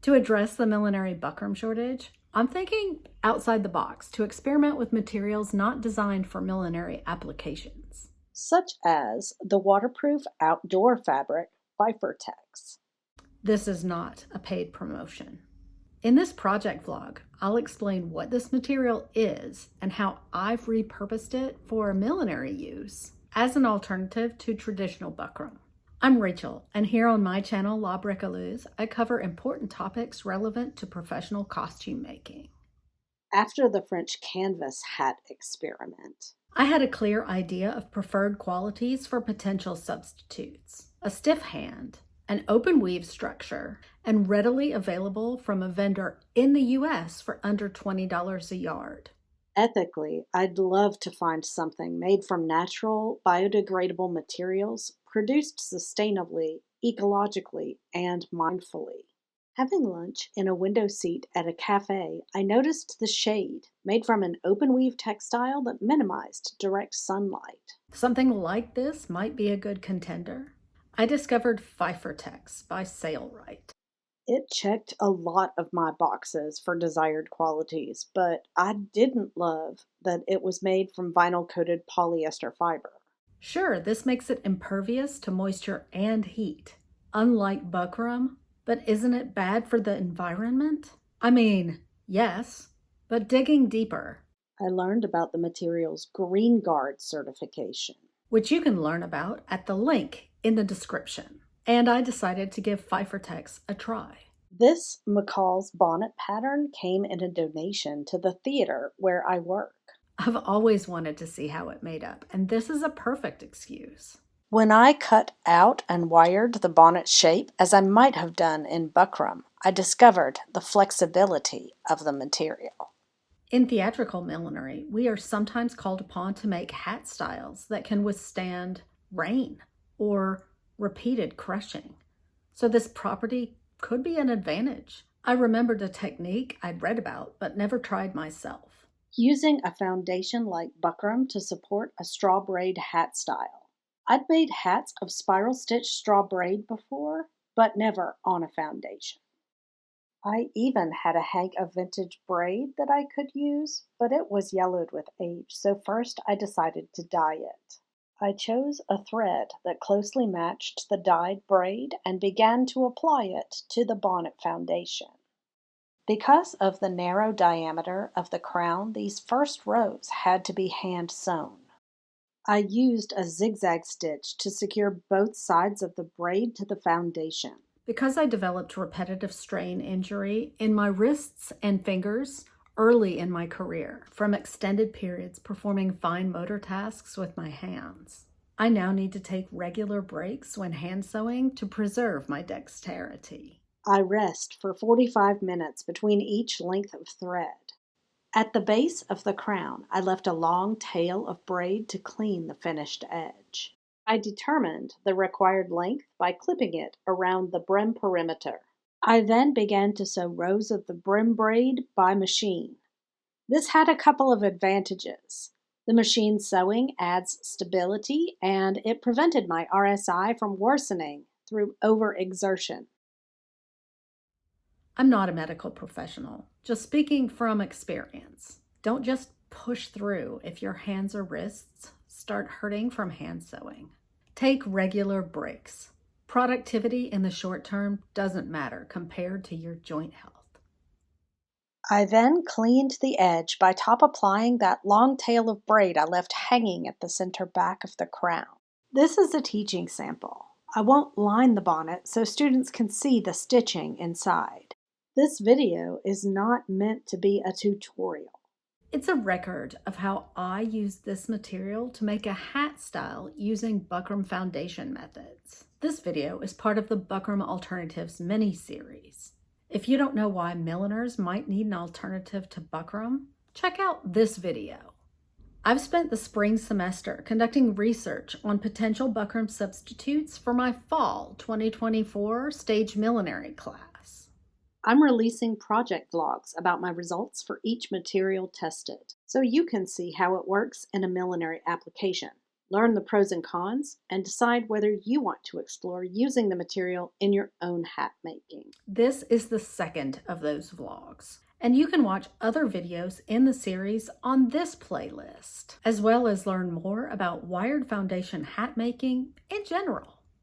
To address the millinery buckram shortage, I'm thinking outside the box to experiment with materials not designed for millinery applications. Such as the waterproof outdoor fabric Fifer Tex. This is not a paid promotion. In this project vlog, I'll explain what this material is and how I've repurposed it for millinery use as an alternative to traditional buckram. I'm Rachel, and here on my channel, Bricoleuse, I cover important topics relevant to professional costume making. After the French canvas hat experiment, I had a clear idea of preferred qualities for potential substitutes: a stiff hand, an open weave structure, and readily available from a vendor in the US for under $20 a yard. ethically, I'd love to find something made from natural, biodegradable materials, produced sustainably, ecologically, and mindfully. Having lunch in a window seat at a cafe, I noticed the shade made from an open weave textile that minimized direct sunlight. Something like this might be a good contender. I discovered Phifertex by Sailrite. It checked a lot of my boxes for desired qualities, but I didn't love that it was made from vinyl-coated polyester fiber. Sure, this makes it impervious to moisture and heat, unlike buckram, but isn't it bad for the environment? I mean, yes, but digging deeper, I learned about the material's Green Guard certification. which you can learn about at the link in the description. And I decided to give Phifertex a try. This McCall's bonnet pattern came in a donation to the theater where I work. I've always wanted to see how it made up, and this is a perfect excuse. When I cut out and wired the bonnet shape as I might have done in buckram, I discovered the flexibility of the material. In theatrical millinery, we are sometimes called upon to make hat styles that can withstand rain or repeated crushing. So this property could be an advantage. I remembered a technique I'd read about but never tried myself. Using a foundation like buckram to support a straw braid hat style. I'd made hats of spiral stitch straw braid before, but never on a foundation. I even had a hank of vintage braid that I could use, but it was yellowed with age, so first I decided to dye it. I chose a thread that closely matched the dyed braid and began to apply it to the bonnet foundation. Because of the narrow diameter of the crown, these first rows had to be hand sewn. I used a zigzag stitch to secure both sides of the braid to the foundation. Because I developed repetitive strain injury in my wrists and fingers early in my career from extended periods performing fine motor tasks with my hands, I now need to take regular breaks when hand sewing to preserve my dexterity. I rest for 45 minutes between each length of thread. At the base of the crown, I left a long tail of braid to clean the finished edge. I determined the required length by clipping it around the brim perimeter. I then began to sew rows of the brim braid by machine. This had a couple of advantages. The machine sewing adds stability, and it prevented my RSI from worsening through overexertion. I'm not a medical professional, just speaking from experience. Don't just push through if your hands or wrists start hurting from hand sewing. Take regular breaks. Productivity in the short term doesn't matter compared to your joint health. I then cleaned the edge by top applying that long tail of braid I left hanging at the center back of the crown. This is a teaching sample. I won't line the bonnet so students can see the stitching inside. This video is not meant to be a tutorial. It's a record of how I used this material to make a hat style using Buckram foundation methods. This video is part of the Buckram Alternatives Miniseries. If you don't know why milliners might need an alternative to buckram, check out this video. I've spent the spring semester conducting research on potential buckram substitutes for my fall 2024 stage millinery class. I'm releasing project vlogs about my results for each material tested, so you can see how it works in a millinery application. Learn the pros and cons and decide whether you want to explore using the material in your own hat making. This is the second of those vlogs, and you can watch other videos in the series on this playlist, as well as learn more about wired foundation hat making in general.